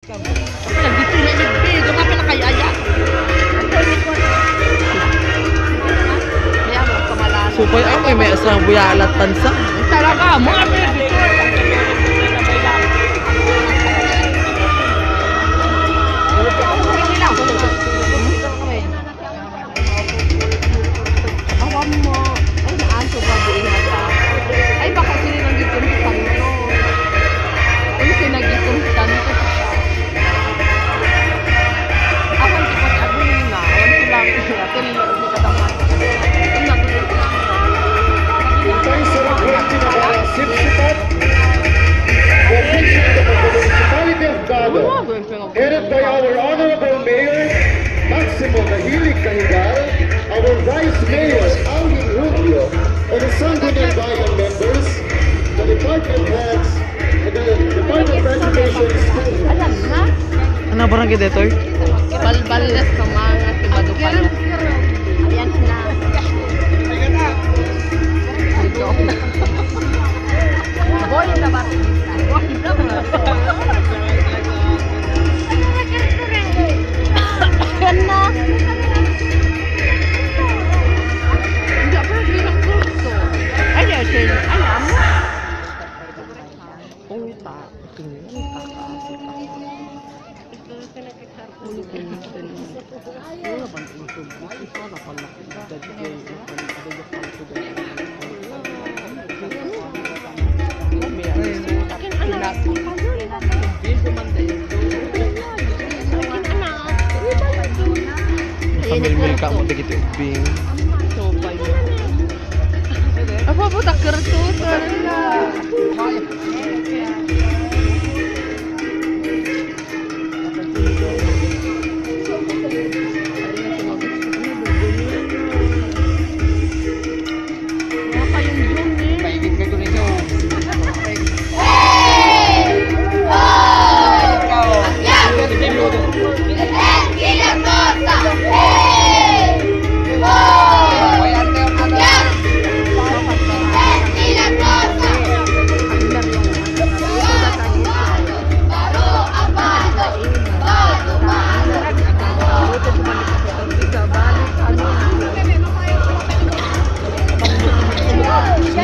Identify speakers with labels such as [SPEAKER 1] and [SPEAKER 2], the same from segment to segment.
[SPEAKER 1] Apa lagi tu nak lebih, kau apa nak kaya ayah? Kaya mo kamalan.
[SPEAKER 2] Supaya ay may asang buyalatan sa.
[SPEAKER 1] Talaga, mo apa lagi tu? Awam mo, ay naan so babuin ata. Ay baka sila nang gikumpitan mo. Ano sila naggikumpitan mo? Awan ko pati abunin na. Awan ko lang. Kanina ko kataman. Ang nagulit lang.
[SPEAKER 3] Tayo sa requesting ng mga sipsipat, official of the Municipality of Gado, headed by our Honorable Mayor Maximo Nahilig Cahigal, our Vice Mayor Alvin Rubio, and the Sangguniang Bayan members, the department heads, and the Department of Education school.
[SPEAKER 1] Alam na.
[SPEAKER 2] Ano barangay dito?
[SPEAKER 1] Balbalas ka mga kibadupan. Ayan na. Ito na. Boy na ba? Boy na ba? Ayan na. Hindi pa bilang kurso. Ay, ay, alam mo. Unta. Tingnan ka kasi ka.
[SPEAKER 2] Sambil-mil ka mo dagiti ubing.
[SPEAKER 1] Apa po takertutan na.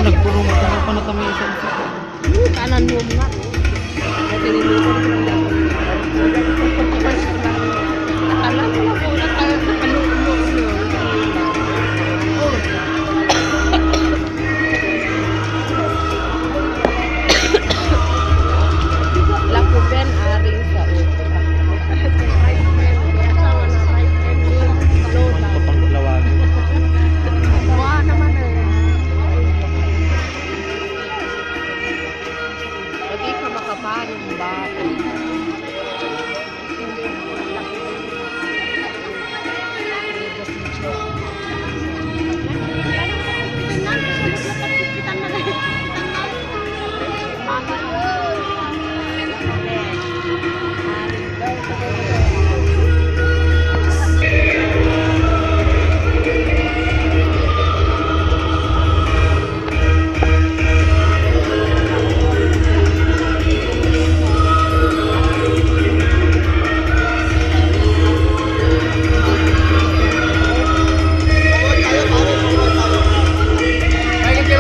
[SPEAKER 2] Nagpurong ka pa na kami isa.
[SPEAKER 1] Kanan mo nga. Akala ko na po nakalulo. Lakuben aring sa ulo.
[SPEAKER 2] Papanglawag.
[SPEAKER 1] Wala naman eh. Hindi ka makaparing ba?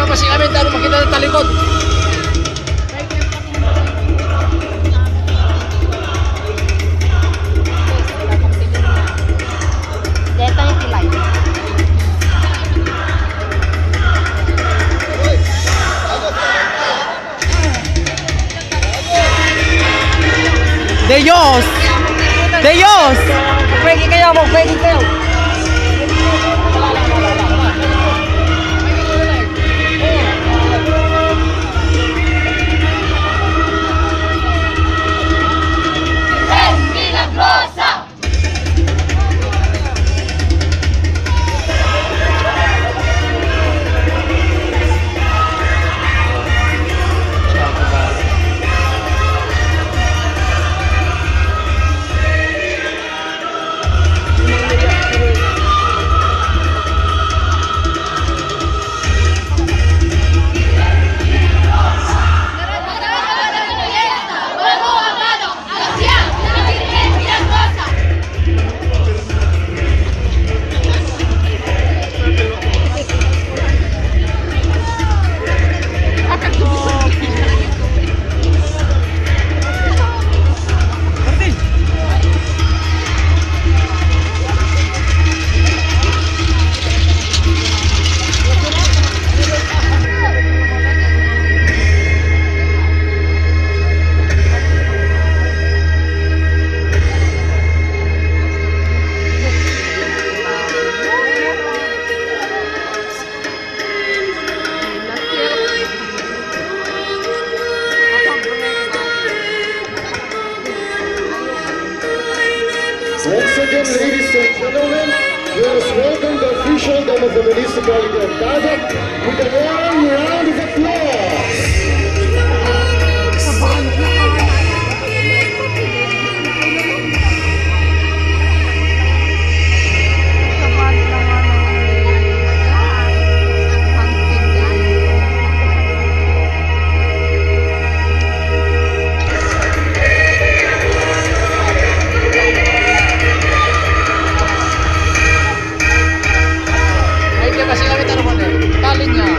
[SPEAKER 2] Kasi kami tayo makita ng talikod.
[SPEAKER 1] Dito yung kilay.
[SPEAKER 2] Deyos! Deyos! Pwede kayo mo, pwede kayo.
[SPEAKER 3] Once again, ladies and gentlemen, let us welcome the officialdom of the municipality of Dagat with a warm round of applause.
[SPEAKER 2] Ay, dia kasih kami taruhan eh. Talinya.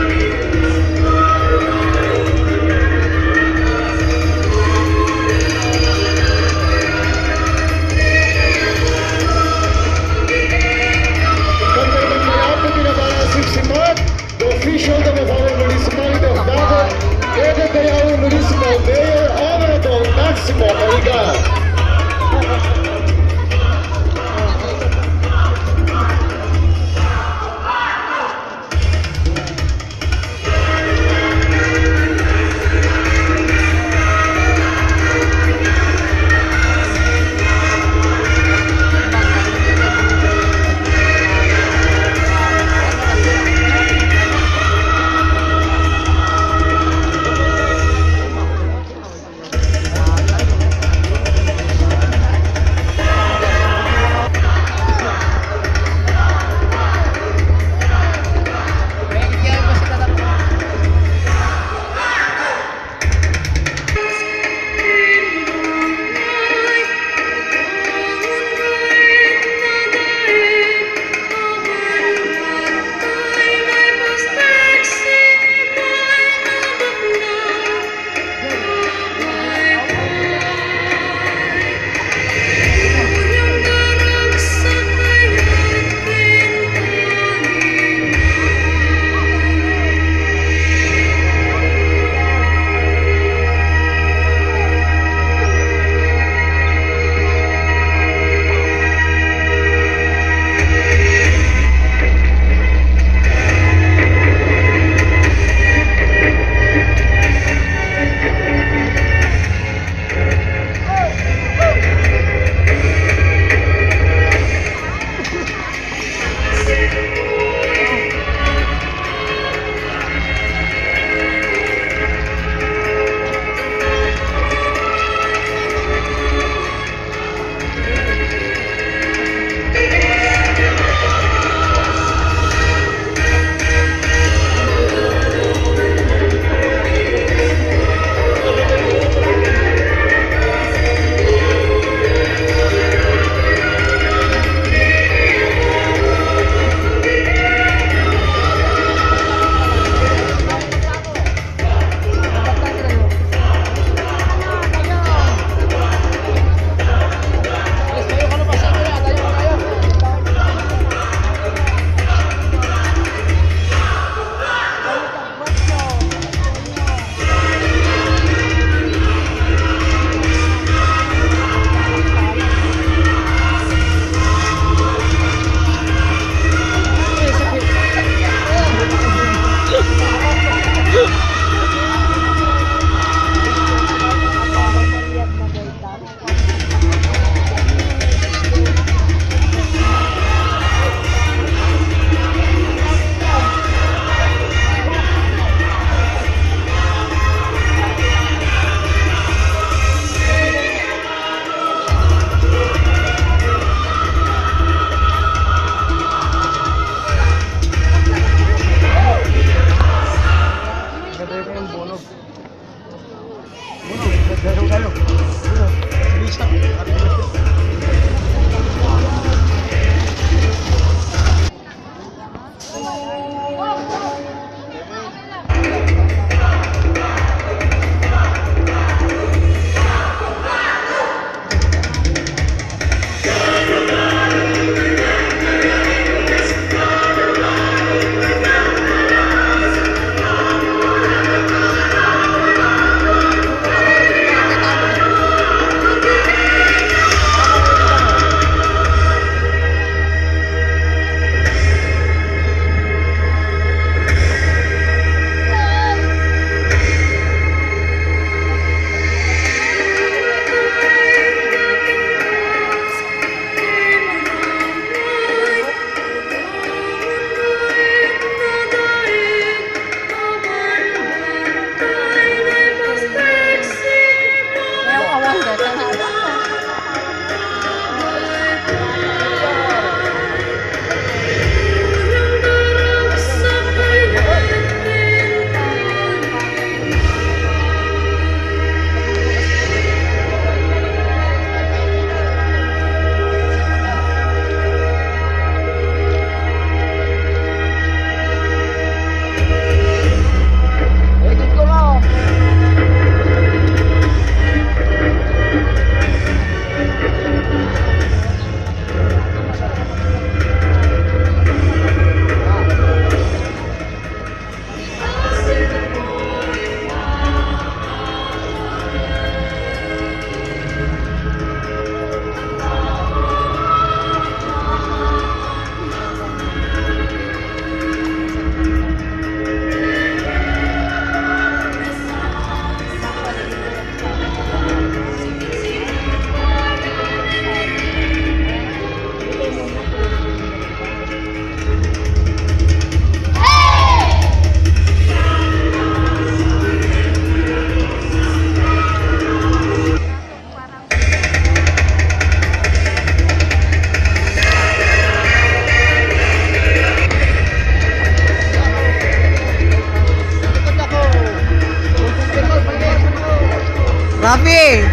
[SPEAKER 2] Happy!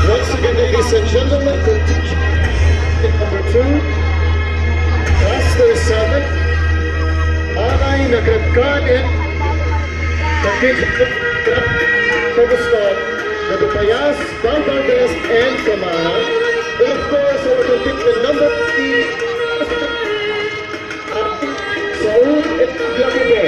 [SPEAKER 3] Once again, ladies and gentlemen, contingent number 2, Cluster 7, Anay Nagragkanin, contingent Pagustot, Nagupayas, Balbaldes, and Kamal. And of course, our contingent number 3, Saud at Lakibe.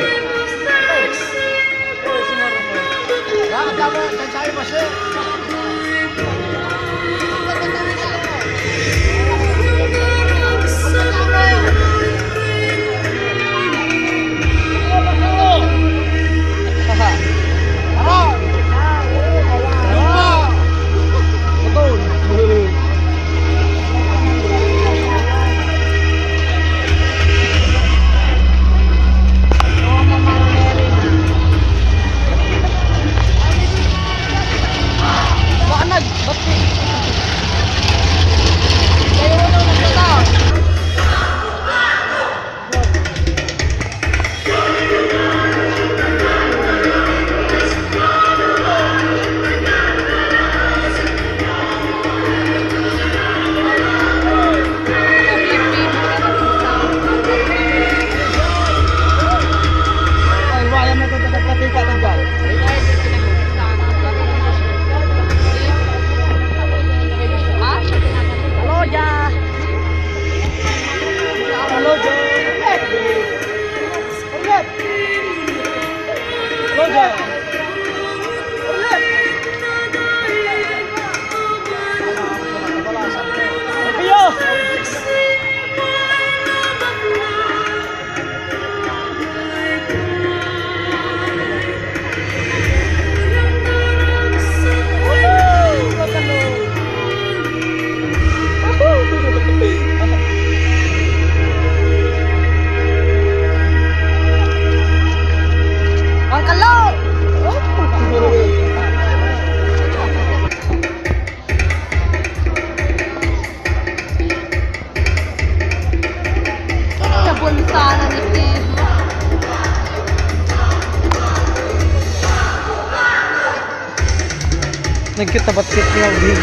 [SPEAKER 2] Nagkita ba't sit niya ulit?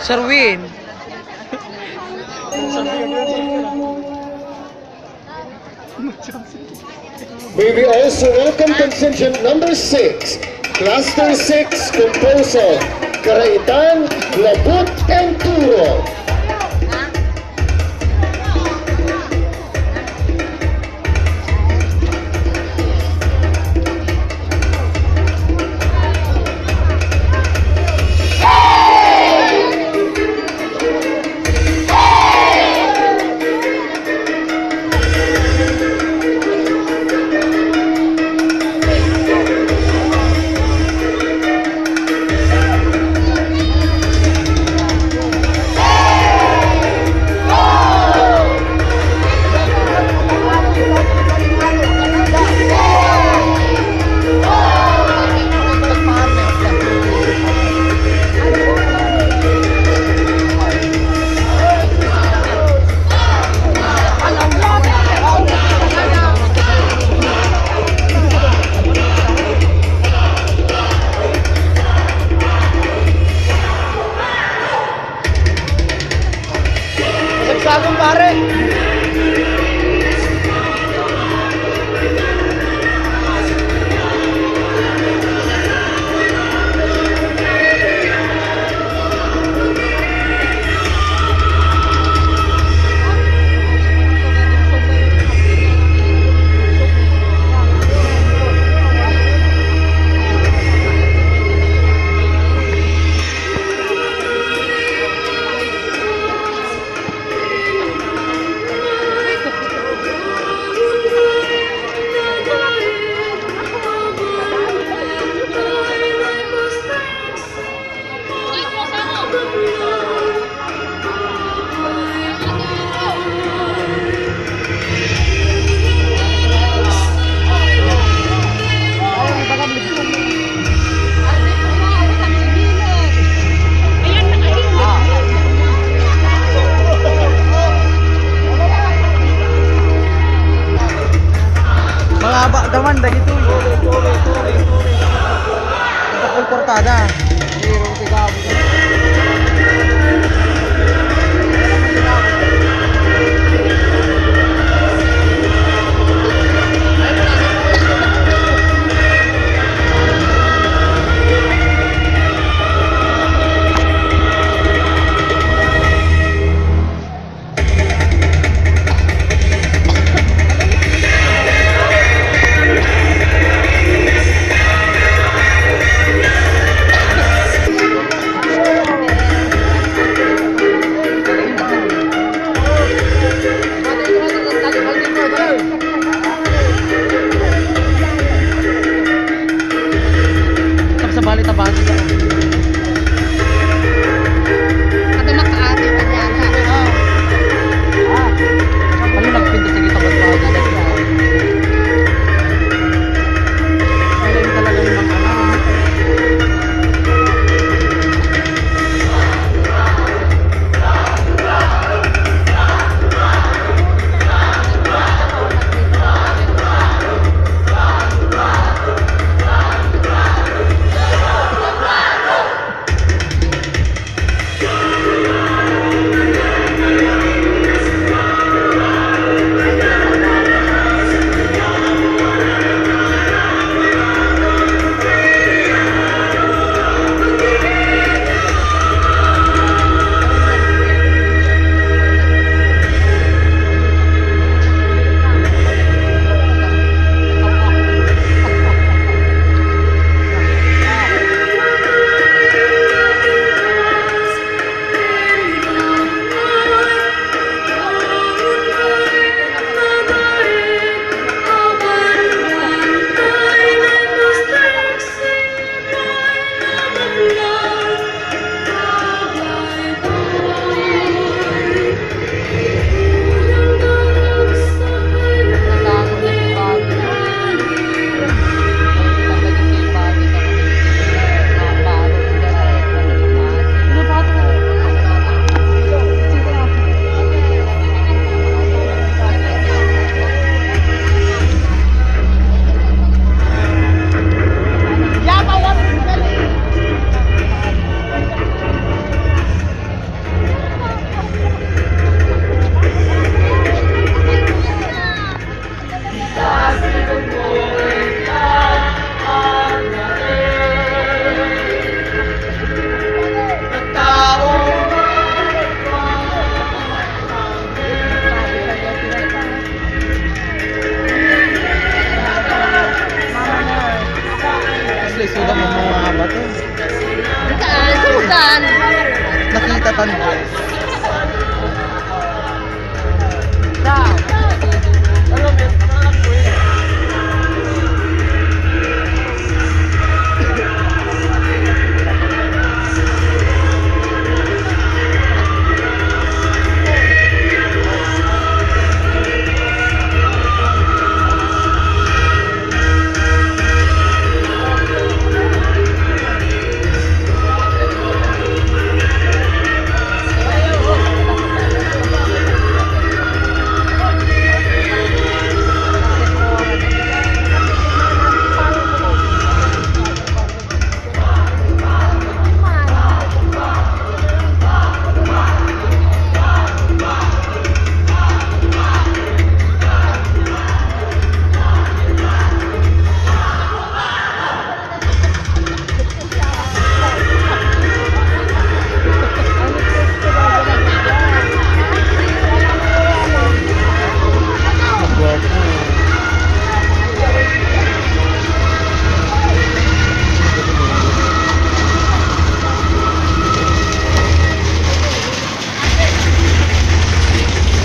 [SPEAKER 2] Sherwin.
[SPEAKER 3] May we also welcome contingent number 6, Cluster 6 Composal, Karaitan, Labut, and Turo.
[SPEAKER 2] Sagong pare. Mga aba daman dagito. Takol portada.
[SPEAKER 1] Mayroong sigabo.